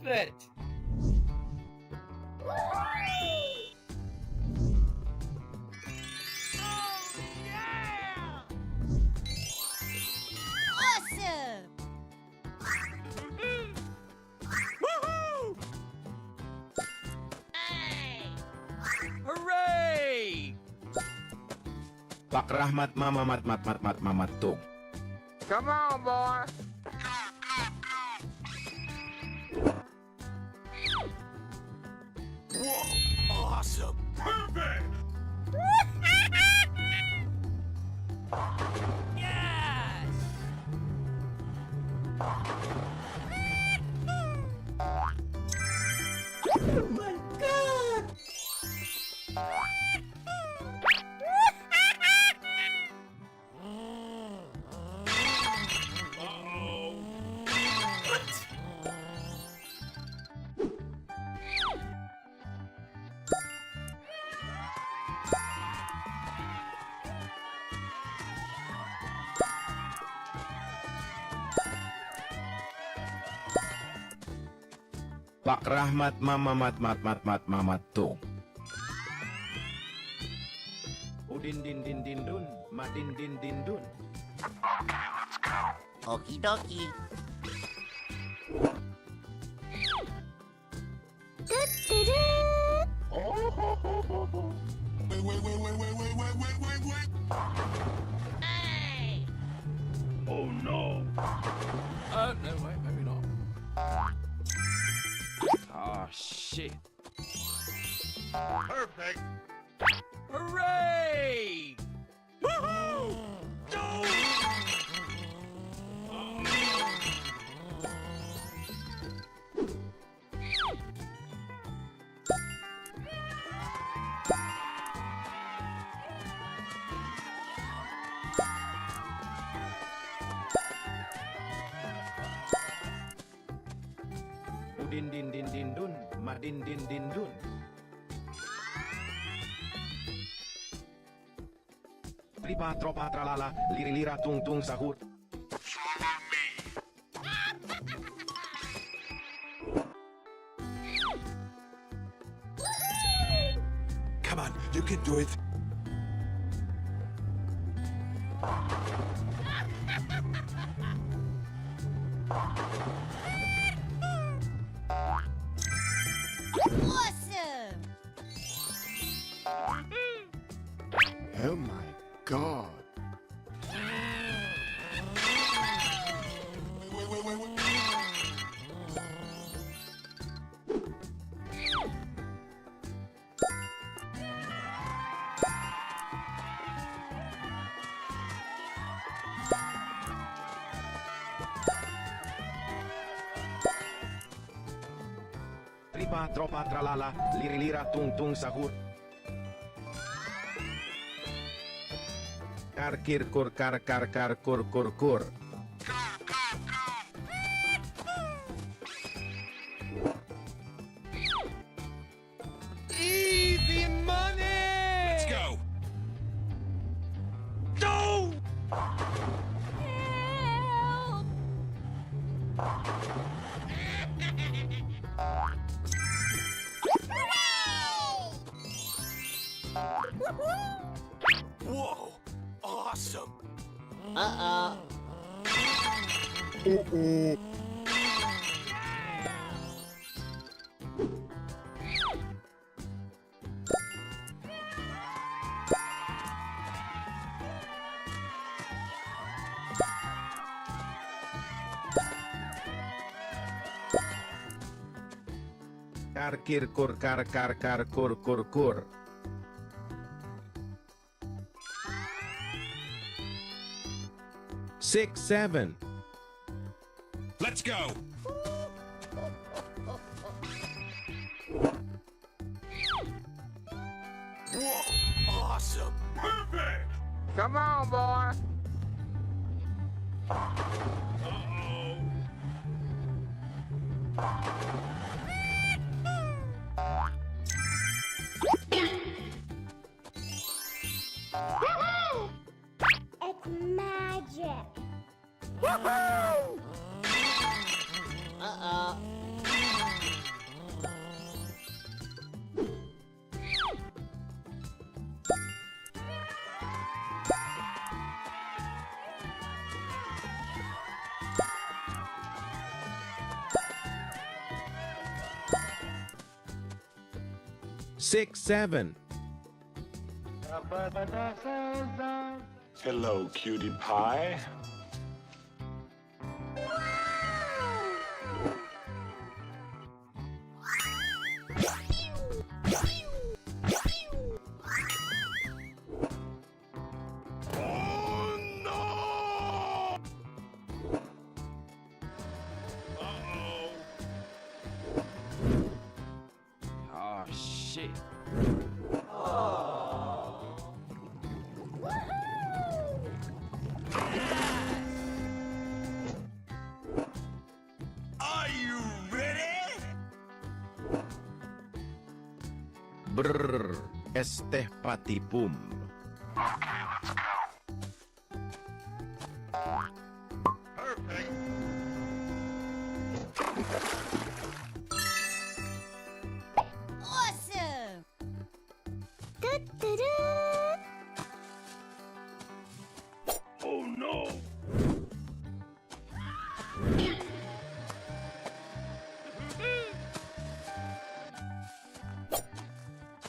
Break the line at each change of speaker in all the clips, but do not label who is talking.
it!
Awesome!
Hooray!
Pak Rahmat Mama Mat Mat Mat Mat Mamat Tung.
Come on, boy.
Whoa, awesome. Perfect.
Yes!
Oh my god!
Pak Rahmat Mama Mat Mat Mat Mat Mamat Tung. Udin din din din dun, madin din din dun.
Okie dokie.
Oh no.
No, wait, maybe not. Oh, shit.
Perfect.
Hooray!
Woohoo! Go! Udin din din din dun, madin din din dun. Lipa tropa tralala, liri lira tung tung sahur. Come on, you can do it.
Awesome!
Oh my god.
Tripa tropa tralala, liri lira tung tung sahur. Kar kir kur kar kar kar kur kur kur.
Easy money!
Let's go. Go! Whoa, awesome.
Uh-oh.
Kar kir kur kar kar kar kur kur kur. Six, seven. Let's go. Whoa, awesome. Perfect.
Come on, boy.
It's magic.
Uh-oh.
6, 7.
Hello, cutie pie.
Oh, shit.
Brrr, este patipum.
Awesome!
Oh no!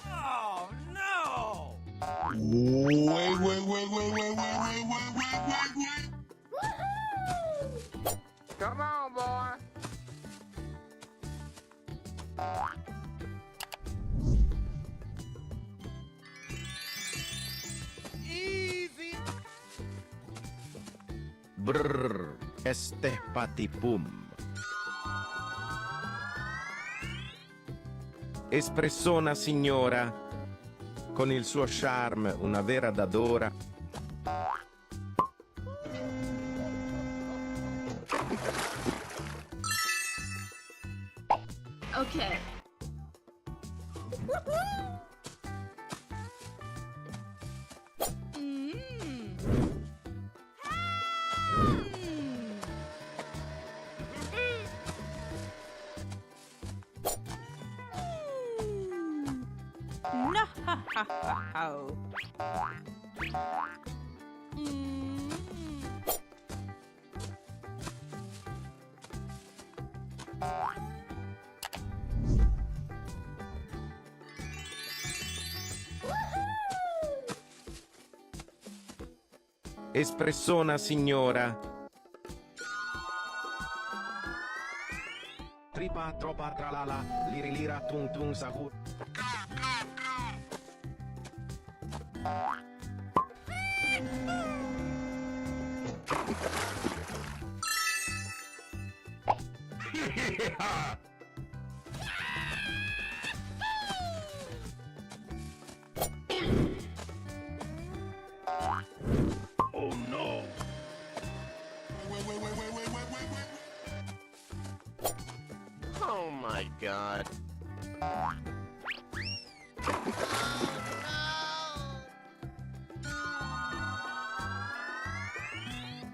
Oh, no!
Wait.
Come on, boy.
Easy.
Brrr, este patipum. Espressona signora, con il suo charme una vera dadora.
Okay.
No, ha, ha, ha, ho.
Espressona signora. Tripa tropa tralala, liri lira tung tung sahur.
Oh no!
Oh my god.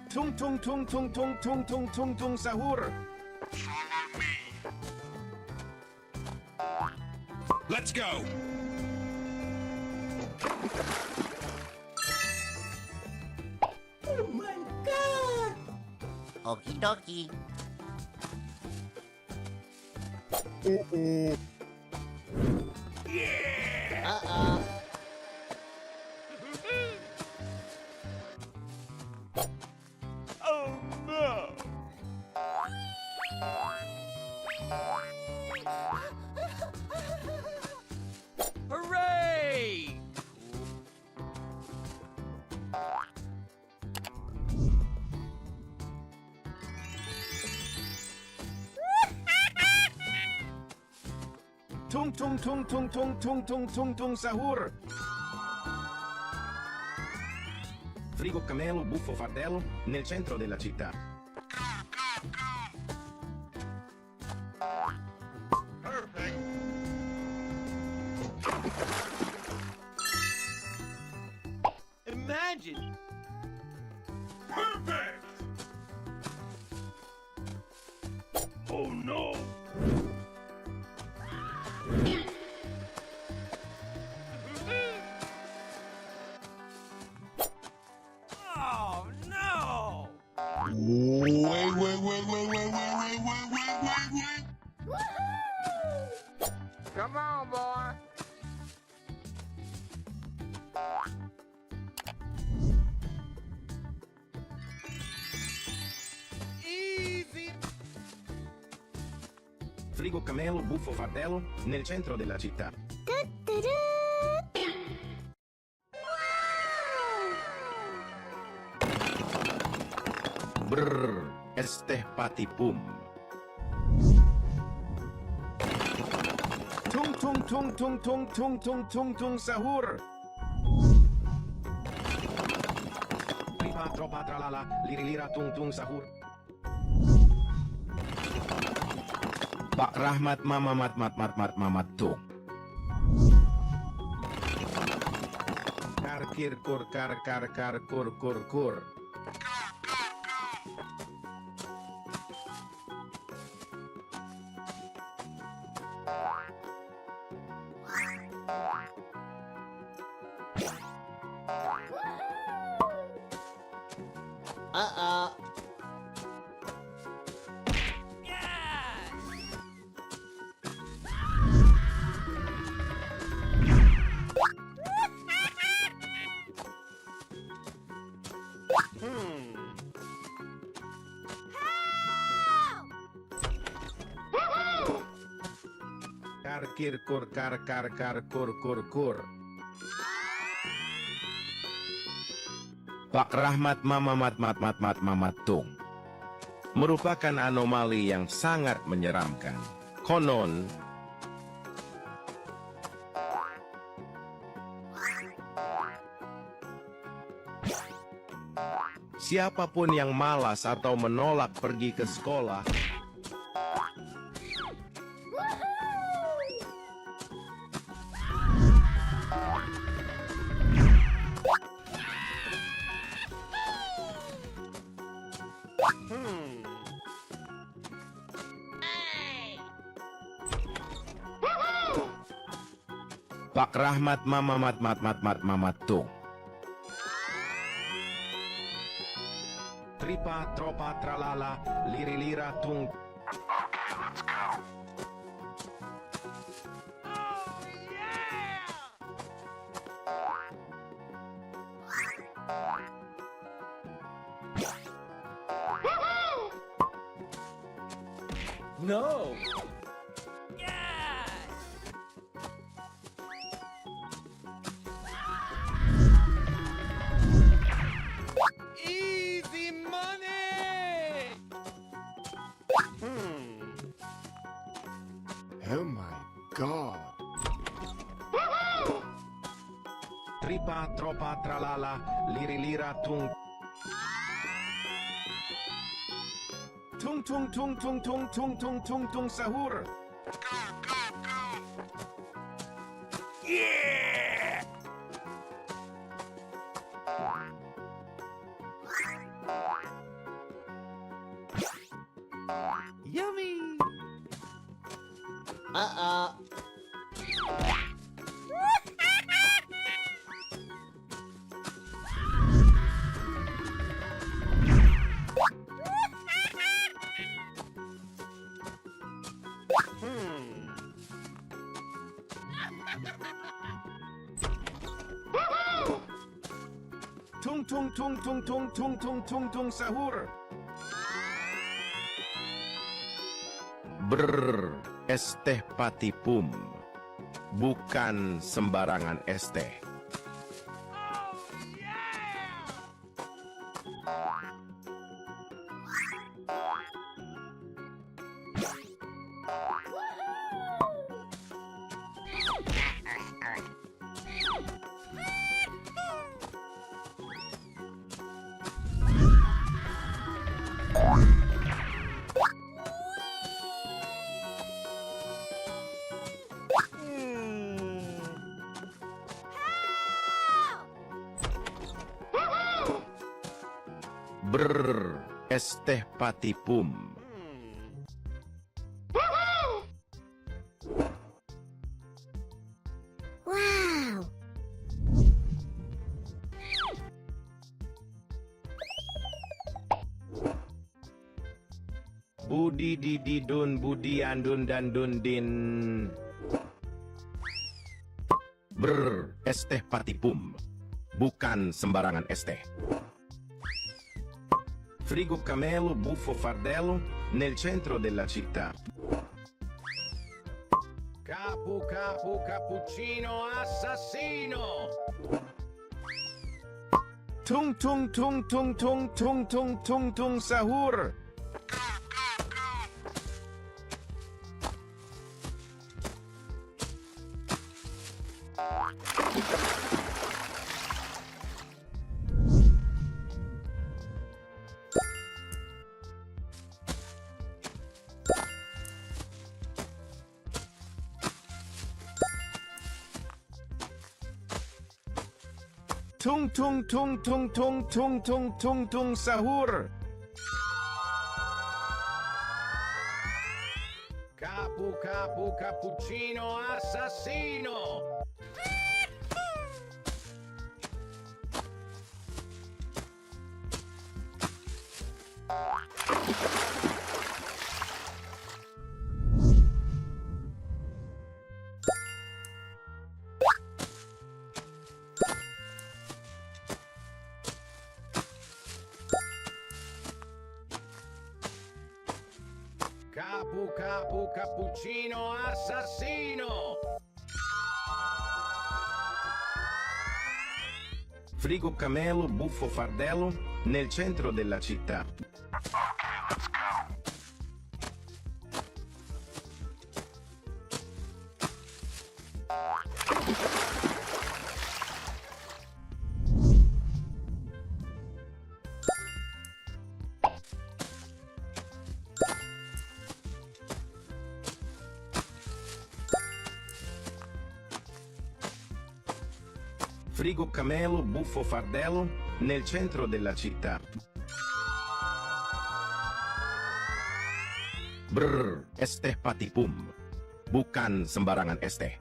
Tung tung tung tung tung tung tung tung tung sahur.
Let's go!
Oh my god! Okie dokie. Uh-oh.
Oh, no! Hooray!
Tung tung tung tung tung tung tung tung tung sahur. Frigo camelo buffo fardello nel centro della città.
Imagine!
Perfect! Oh no!
Oh, no!
Wait.
Come on, boy.
Frigo camelo buffo fardello nel centro della città. Brrr, es teh patipum. Tung tung tung tung tung tung tung tung tung sahur. Tripa tropa tralala, liri lira tung tung sahur. Pak Rahmat mamamat mat mat mat mamat tung. Kar kir kur kar kar kar kur kur kur.
Yes!
Kar kir kur kar kar kar kur kur kur. Pak Rahmat mamamat mat mat mat mamat tung. Merupakan anomali yang sangat menyeramkan. Konon, siapapun yang malas atau menolak pergi ke sekolah Pak Rahmat mamamat mat mat mat mamat tung. Tripa tropa tralala liri lira tung.
Oh, yeah!
No!
Yes! Easy money!
Oh my god.
Tripa tropa tralala liri lira tung. Tung tung tung tung tung tung tung tung tung sahur.
Yeah! Yummy!
Tung tung tung tung tung tung tung tung tung sahur. Brrr, es teh patipum. Bukan sembarangan es teh.
Oh, yeah!
Brrr, es teh patipum.
Wow.
Budi didi dun budi andun dan dun din. Brrr, es teh patipum. Bukan sembarangan es teh. Frigo camelo buffo fardello nel centro della città. Capu capu cappuccino assassino. Tung tung tung tung tung tung tung tung tung sahur. Tung tung tung tung tung tung tung tung tung sahur. Capu capu cappuccino assassino. Capu capu cappuccino assassino. Frigo camelo buffo fardello nel centro della città. Frigo camelo buffo fardello nel centro della città. Brr, es teh patipum. Bukan sembarangan es teh.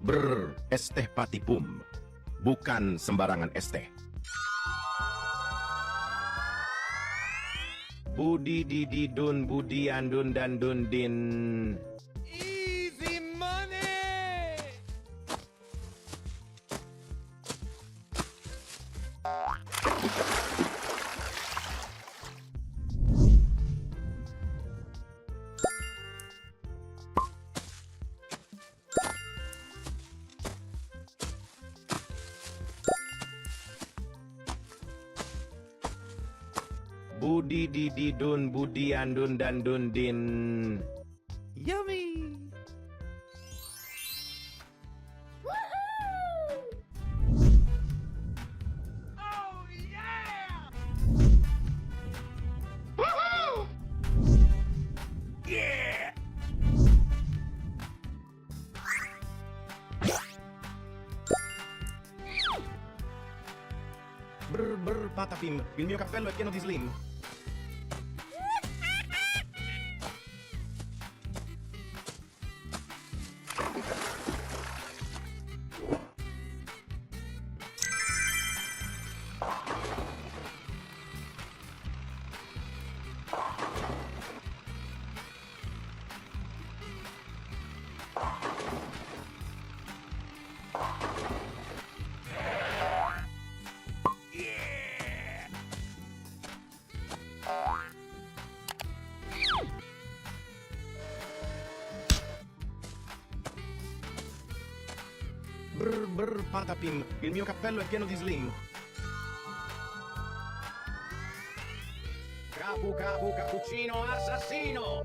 Brr, es teh patipum. Bukan sembarangan es teh. Budi didi dun budi andun dan dun din.
Easy money!
Budi didi dun budi andun dan dun din.
Yummy! Oh yeah!
Yeah!
Brr brr patapim, il mio cappello è pieno di slim. Brr brr patapim, il mio cappello è pieno di slim. Capu capu cappuccino assassino.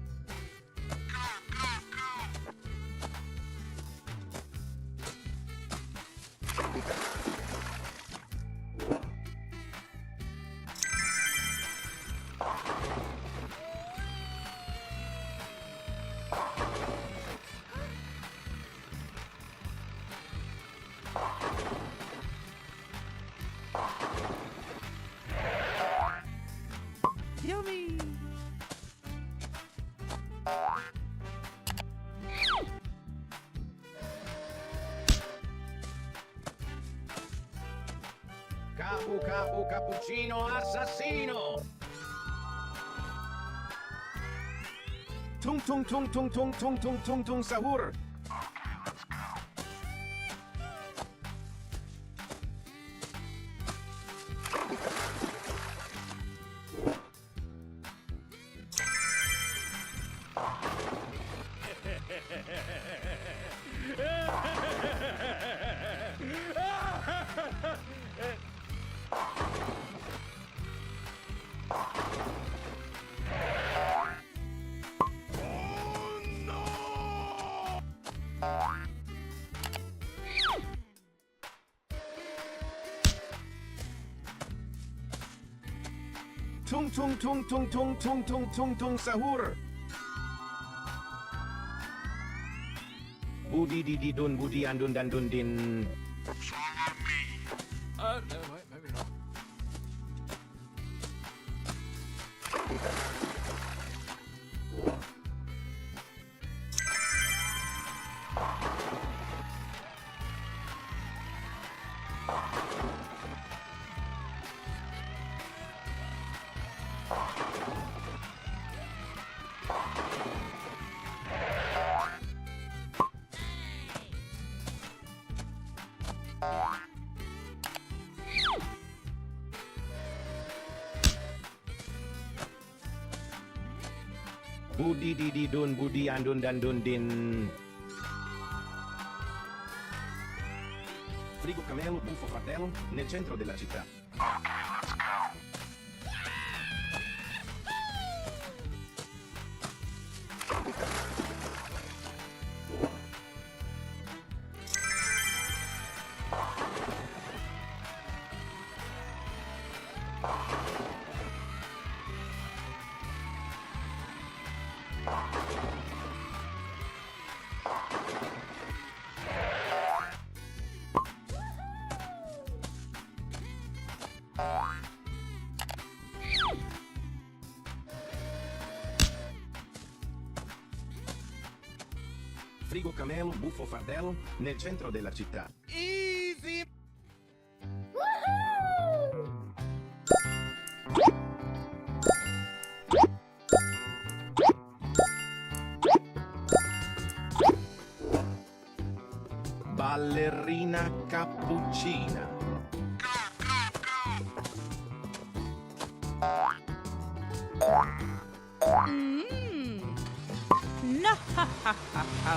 Yummy!
capu capu cappuccino assassino. Tung tung tung tung tung tung tung tung tung sahur. Tung tung tung tung tung tung tung tung tung sahur. Budi didi dun budi andun dan dun din.
No, maybe not.
Budi didi dun budi andun dan dun din. Frigo camelo buffo fratello nel centro della città. Frigo camelo buffo fratello nel centro della città.
Easy.
Ballerina cappuccina.
No, ha, ha, ha, ha.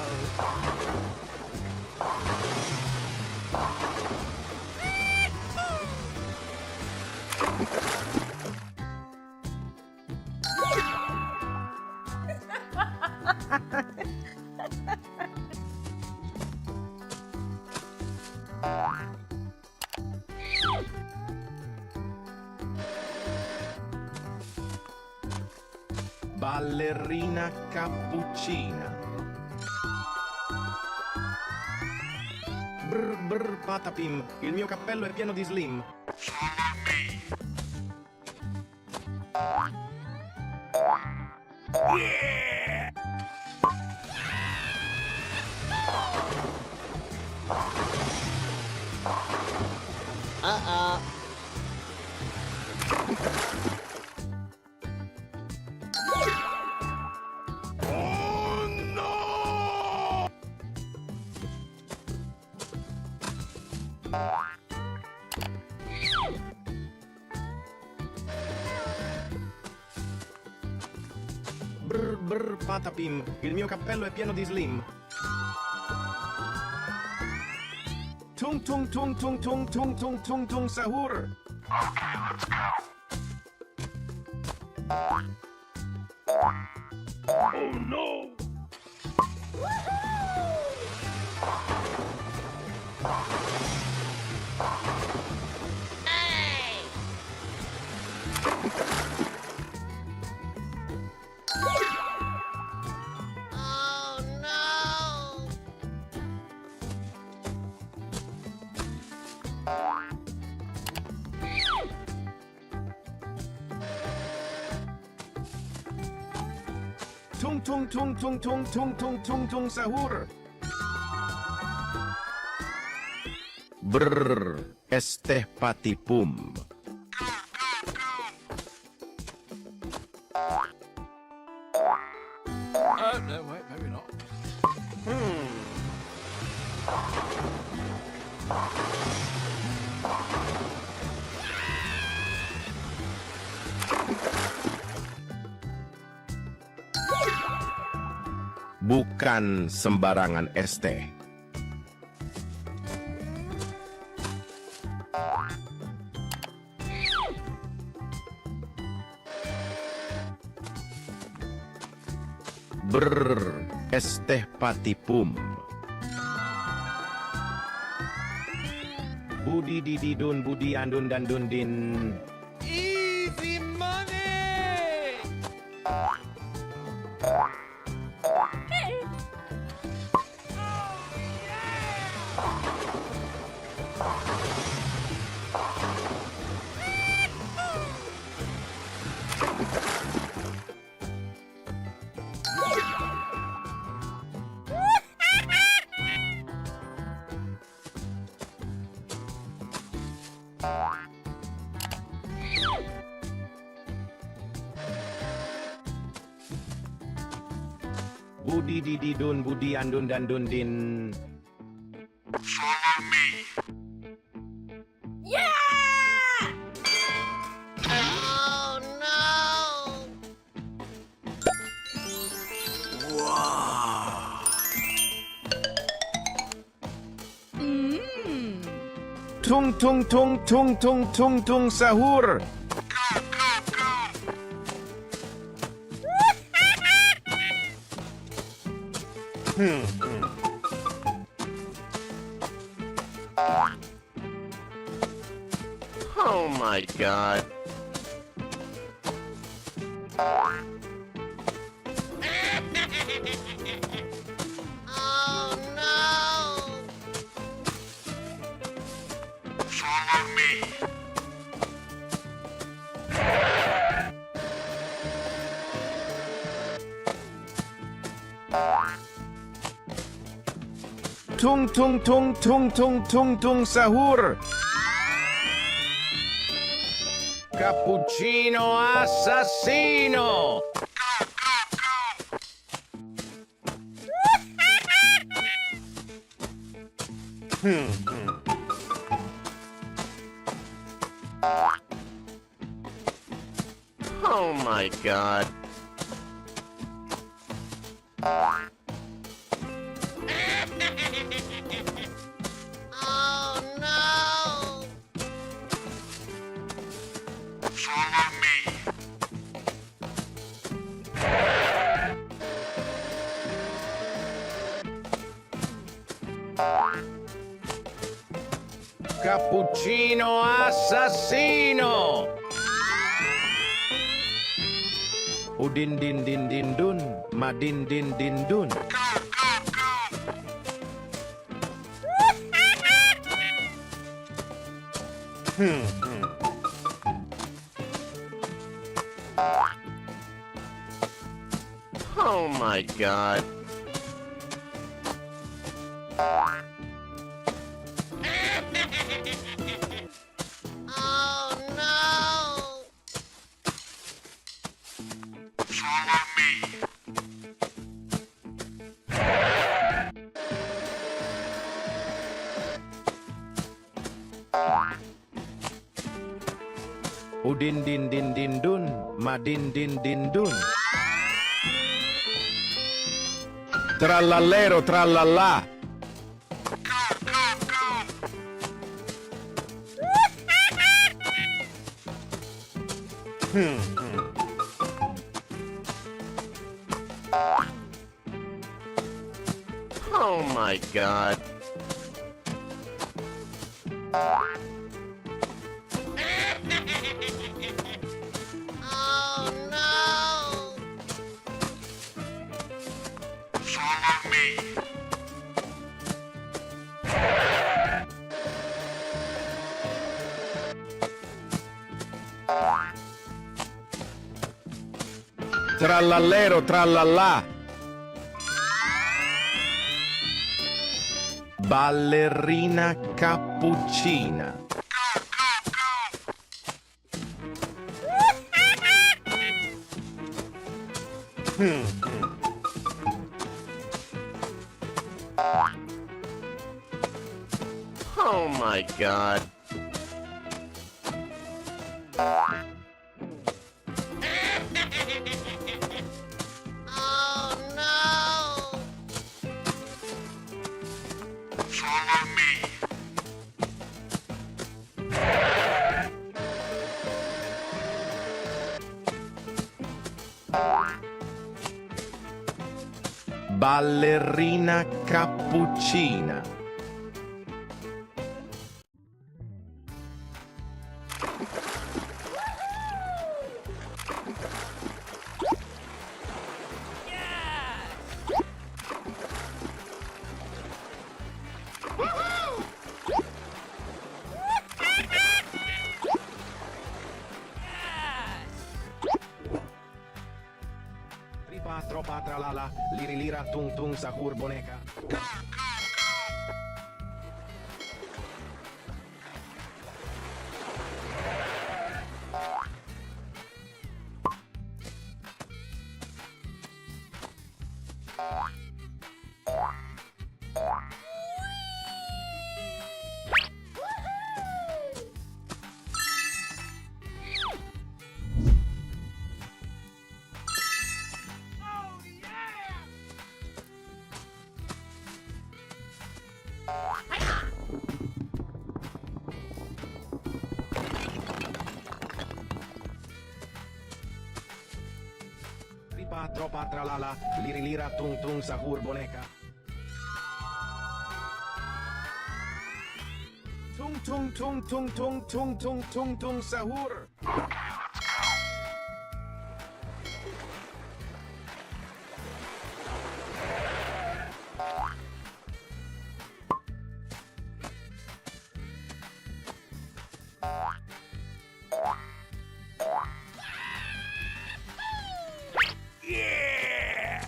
Ballerina cappuccina. Brr brr patapim, il mio cappello è pieno di slim. Brr brr patapim, il mio cappello è pieno di slim. Tung tung tung tung tung tung tung tung tung sahur.
Oh no!
Tung tung tung tung tung tung tung tung tung sahur. Brr, es teh patipum.
No, wait, maybe not.
Bukan sembarangan es teh. Brr, es teh patipum. Budi didi dun budi andun dan dun din.
Easy money!
Budi didi dun budi andun dan dun din.
Oh no!
Tung tung tung tung tung tung tung sahur.
Oh my god. Oh no!
Tung tung tung tung tung tung tung sahur. Cappuccino assassino.
Oh my god. Oh no!
Cappuccino assassino. Udin din din din dun, madin din din dun.
Oh my god. Oh no!
Udin din din din dun, madin din din dun. Trallallero trallallà.
Oh my god. Oh no!
Trallallero trallallà. Ballerina cappuccina.
Oh my god.
Oh no!
Ballerina cappuccina. Tripa, tropa, tralala, liri, lira, tung, tung, sahur, boneka. Tripa, tropa, tralala, liri, lira, tung, tung, sahur, boneka. Tung, tung, tung, tung, tung, tung, tung, tung, tung, sahur.
Yeah!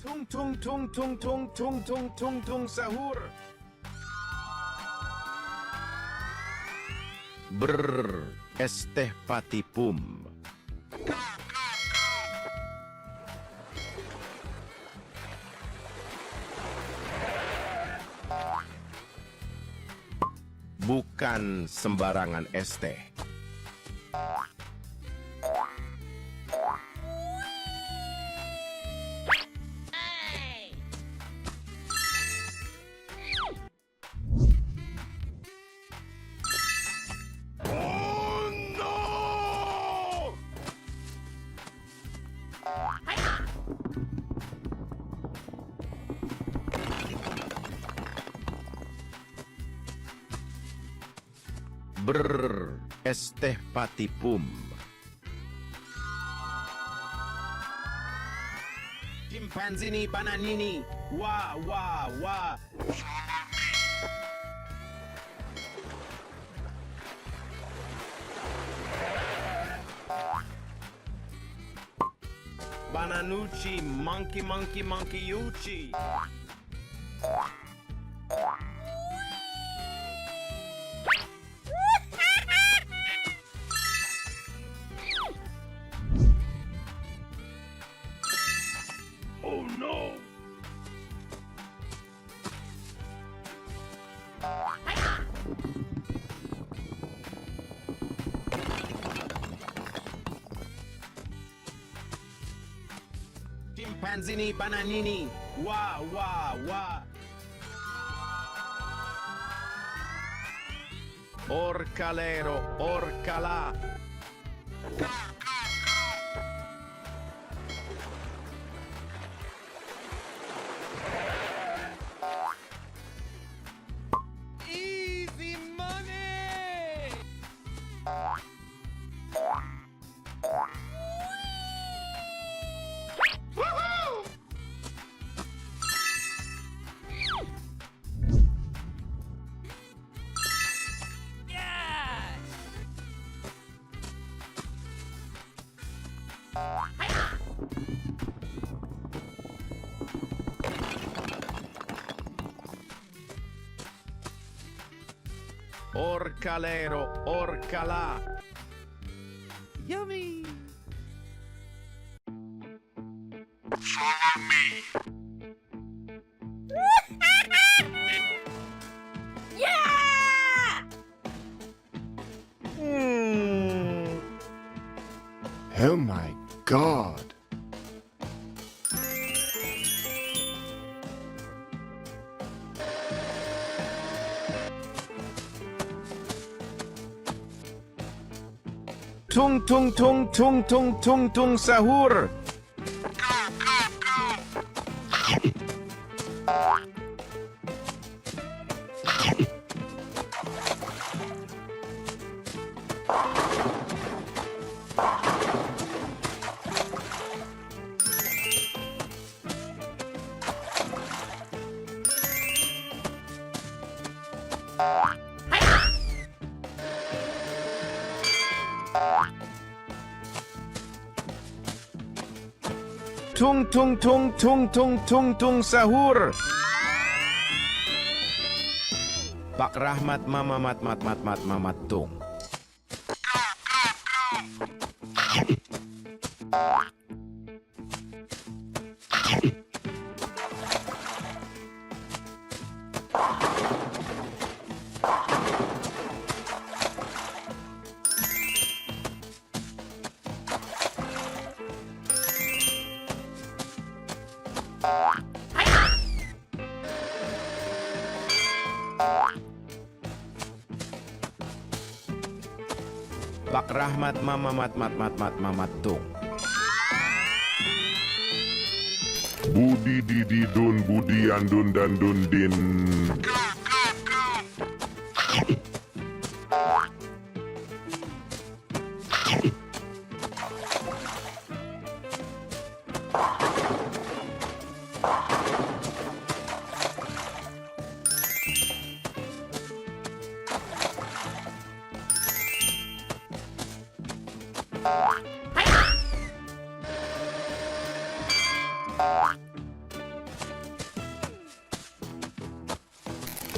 Tung, tung, tung, tung, tung, tung, tung, tung, tung, sahur. Brr, esteh patipum. Bukan sembarangan es teh.
Oh no!
Brr, esteh patipum. Chimpanzini bananini, wah, wah, wah. Bananucci, monkey, monkey, monkey, uchi.
Oh no!
Chimpanzini bananini, wah, wah, wah. Orcalero, orcalà.
Easy money!
Orcalero, orcalà.
Yummy!
Yeah!
Oh my God.
Tung tung tung tung tung tung tung sahur. Tung tung tung tung tung tung tung sahur. Pak Rahmat mama mat mat mat mat mamat tung. Pak Rahmat mama mat mat mat mat mamat tung.
Budi didi dun budi andun dan dun din.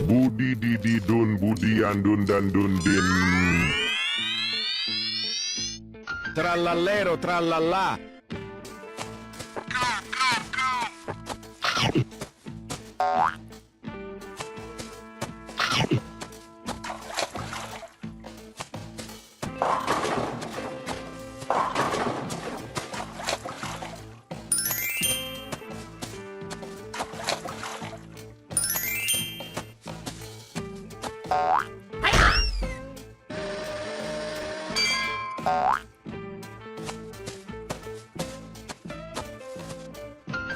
Budi didi dun budi andun dan dun din.
Trallallero trallallà.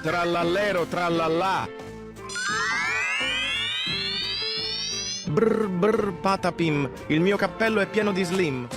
Trallallero trallallà. Brr brr patapim, il mio cappello è pieno di slim.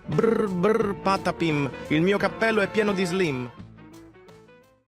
Brr brr patapim, il mio cappello è pieno di slim.